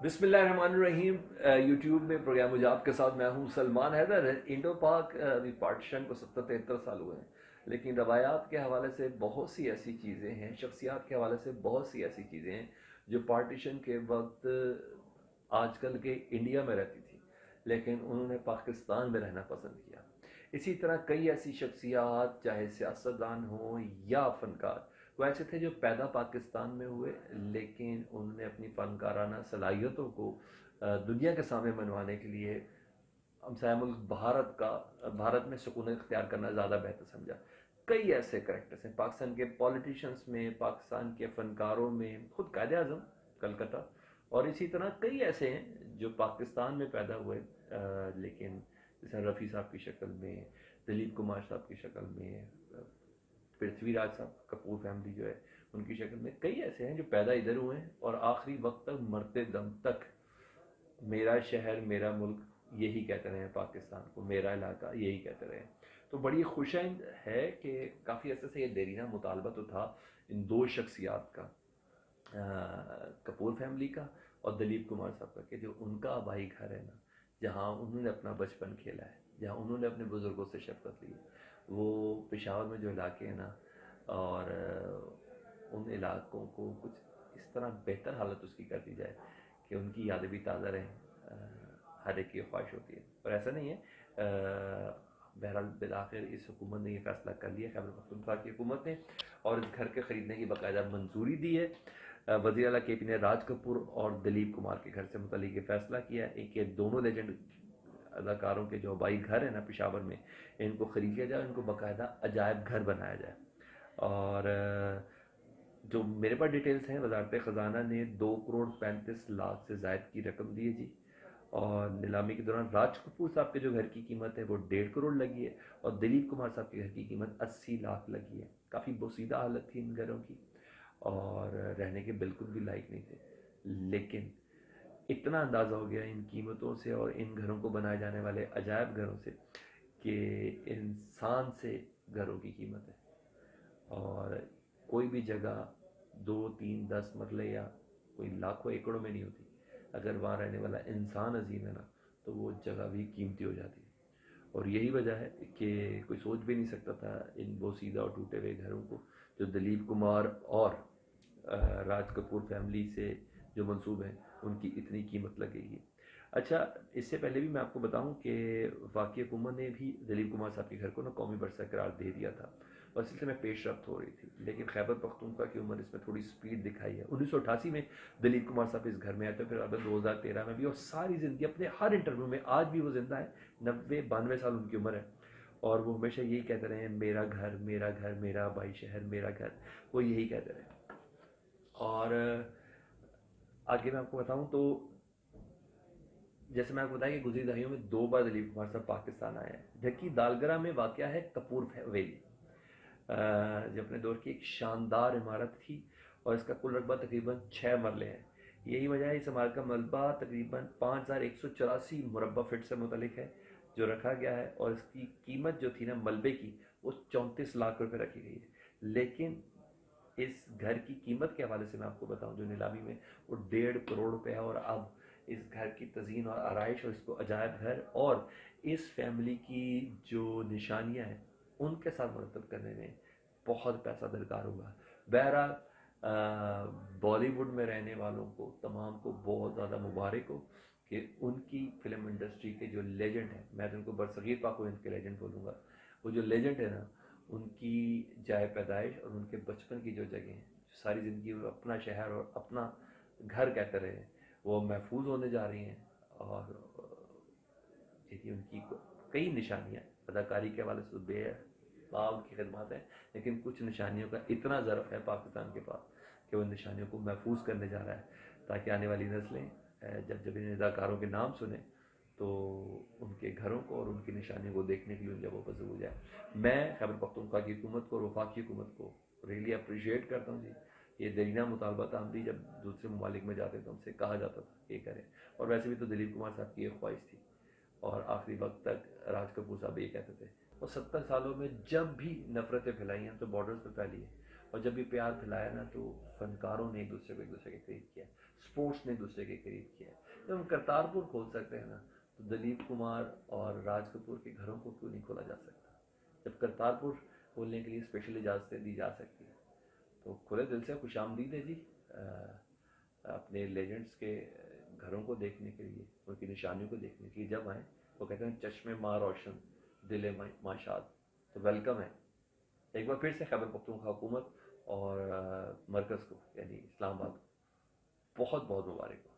बिस्मिल्लाहिर्रहमानिर्रहीम। यूट्यूब में प्रोग्राम मुजाब के साथ मैं हूँ सलमान हैदर। इंडो पाक अभी पार्टीशन को 70-73 साल हुए हैं, लेकिन रवायात के हवाले से बहुत सी ऐसी चीज़ें हैं, शख्सियात के हवाले से बहुत सी ऐसी चीज़ें हैं जो पार्टीशन के वक्त आजकल के इंडिया में रहती थी, लेकिन उन्होंने पाकिस्तान में रहना पसंद किया। इसी तरह कई ऐसी शख्सियात, चाहे सियासतदान हो या फनकार, वो ऐसे थे जो पैदा पाकिस्तान में हुए, लेकिन उन्होंने अपनी फनकाराना सलाहियतों को दुनिया के सामने मनवाने के लिए हमसाया मुल्क भारत में सुकून इख्तियार करना ज़्यादा बेहतर समझा। कई ऐसे करेक्टर्स हैं पाकिस्तान के पॉलिटिशियंस में, पाकिस्तान के फनकारों में, खुद कायद आज़म कलकत्ता, और इसी तरह कई ऐसे हैं जो पाकिस्तान में पैदा हुए, लेकिन जैसे रफ़ी साहब की शक्ल में, दिलीप कुमार साहब की शक्ल में, पृथ्वीराज साहब, कपूर फैमिली जो है उनकी शक्ल में, कई ऐसे हैं जो पैदा इधर हुए हैं और आखिरी वक्त तक, मरते दम तक मेरा शहर मेरा मुल्क यही कहते रहे हैं, पाकिस्तान को मेरा इलाका यही कहते रहे हैं। तो बड़ी खुशाइंद है कि काफ़ी अर्से से ये देरीना मुतालबा तो था इन दो शख्सियात का, कपूर फैमिली का और दिलीप कुमार साहब का, कि जो उनका आबाई घर है ना, जहाँ उन्होंने अपना बचपन खेला है, जहाँ उन्होंने अपने बुज़ुर्गों से शफ़क़त ली है, वो पेशावर में जो इलाके हैं ना, और उन इलाकों को कुछ इस तरह बेहतर हालत उसकी कर दी जाए कि उनकी यादें भी ताज़ा रहें, हर एक की ख्वाहिश होती है। पर ऐसा नहीं है। बहरहाल बिलाखिर इस हुकूमत ने ये फैसला कर लिया, खैबर पख्तूनख्वा की हुकूमत ने, और इस घर के ख़रीदने की बाकायदा मंजूरी दी है। वज़ीर आला के पी ने राज कपूर और दिलीप कुमार के घर से मुतल्लिक़ फैसला किया है कि दोनों लेजेंड अदाकारों के जो आबाई घर है ना पेशावर में, इनको ख़रीद लिया जाए, इनको बाकायदा अजायब घर बनाया जाए। और जो मेरे पास डिटेल्स हैं, वजारत ख़जाना ने 2 करोड़ 35 लाख से ज़ायद की रकम दी है जी। और नीलामी के दौरान राज कपूर साहब के जो घर की कीमत है वो 1.5 करोड़ लगी है, और दिलीप कुमार साहब के घर की कीमत 80 लाख लगी है। काफ़ी बोसीदा हालत थी इन घरों की और रहने के बिल्कुल भी लायक नहीं थे, लेकिन इतना अंदाज़ा हो गया इन कीमतों से और इन घरों को बनाए जाने वाले अजायब घरों से कि इंसान से घरों की कीमत है। और कोई भी जगह 2, 3, 10 मरले या कोई लाखों एकड़ों में नहीं होती, अगर वहाँ रहने वाला इंसान अजीम है ना, तो वो जगह भी कीमती हो जाती है। और यही वजह है कि कोई सोच भी नहीं सकता था इन बोसीदा और टूटे हुए घरों को, जो दिलीप कुमार और राज कपूर फैमिली से जो मंसूब हैं, उनकी इतनी कीमत लगेगी। अच्छा, इससे पहले भी मैं आपको बताऊं कि वफाकी हुकूमत ने भी दिलीप कुमार साहब के घर को ना कौमी वर्सा करार दे दिया था, और इस सिलसिले में पेश रफ्त हो रही थी, लेकिन खैबर पख्तूनख्वा की उम्र इसमें थोड़ी स्पीड दिखाई है। 1988 में दिलीप कुमार साहब इस घर में आए थे, फिर अब 2013 में भी, और सारी ज़िंदगी अपने हर इंटरव्यू में, आज भी वो जिंदा है, 90-92 साल उनकी उम्र है, और वो हमेशा यही कहते रहे हैं, मेरा घर मेरा घर, मेरा आबाई शहर मेरा घर, वो यही कहते रहे। और आगे मैं आपको बताऊं तो, जैसे मैं आपको बताया कि गुज़री दहाइयों में 2 बार दिलीप कुमार साहब पाकिस्तान आए हैं, जबकि दालगरा में वाक़या है कपूर हवेली, जो अपने दौर की एक शानदार इमारत थी, और इसका कुल रकबा तकरीबन 6 मरले है। यही वजह है इस इमारत का मलबा तकरीबन 5184 मुरबा फिट से मुतलिक है जो रखा गया है, और इसकी कीमत जो थी ना मलबे की, वो 34 लाख रुपए रखी गई है। लेकिन इस घर की कीमत के हवाले से मैं आपको बताऊं, जो नीलामी में, वो 1.5 करोड़ रुपए है। और अब इस घर की तज़ीन और आराइश और इसको अजायब घर और इस फैमिली की जो निशानियां हैं उनके साथ मुरतब करने में बहुत पैसा दरकार होगा। बहरहाल बॉलीवुड में रहने वालों को तमाम को बहुत ज़्यादा मुबारक हो कि उनकी फिल्म इंडस्ट्री के जो लेजेंड हैं, मैं तो उनको बरसगीर पाको इनके लेजेंड बोलूँगा, वो जो लेजेंड है ना, उनकी जाए पैदाइश और उनके बचपन की जो जगह हैं, सारी ज़िंदगी वो अपना शहर और अपना घर कहते रहे, वो महफूज होने जा रही हैं। और यही उनकी कई निशानियाँ अदाकारी के हवाले से बेबाक की खिदमत है, लेकिन कुछ निशानियों का इतना ज़रफ़ है पाकिस्तान के पास कि वो निशानियों को महफूज करने जा रहा है, ताकि आने वाली नस्लें जब जब इन अदाकारों के नाम सुने तो उनके घरों को और उनकी निशानियों को देखने के लिए उन जगहों पर ज़रूर जाए। मैं खैबर पख्तूनख्वा की हुकूमत को और वफाकी हुकूमत को रियली अप्रिशिएट करता हूँ जी। ये देरीना मुतालबा था, हम भी जब दूसरे ममालिक में जाते थे हमसे कहा जाता था ये करें, और वैसे भी तो दिलीप कुमार साहब की एक ख्वाहिश थी, और आखिरी वक्त तक राज कपूर साहब ये कहते थे। और 70 सालों में जब भी नफरतें फैलाई हैं तो बॉर्डर्स पे फैली है, और जब भी प्यार फैलाया ना तो फनकारों ने एक दूसरे को एक दूसरे के करीब किया। سپورٹس نے ایک دوسرے کے قریب کیا ہے. جب ہم کرتارپور کھول سکتے ہیں نا تو دلیپ کمار اور راج کپور کے گھروں کو کیوں نہیں کھولا جا سکتا؟ جب کرتارپور کھولنے کے لیے اسپیشل اجازتیں دی جا سکتی ہیں تو کھلے دل سے خوش آمدید ہے جی اپنے لیجنڈس کے گھروں کو دیکھنے کے لیے، ان کی نشانیوں کو دیکھنے کے لیے جب آئیں. وہ کہتے ہیں چشم ماں روشن دل ماں شاد، تو ویلکم ہے ایک بار پھر سے خیبر پختونخوا حکومت اور مرکز کو یعنی اسلام آباد کو بہت بہت مبارک ہو.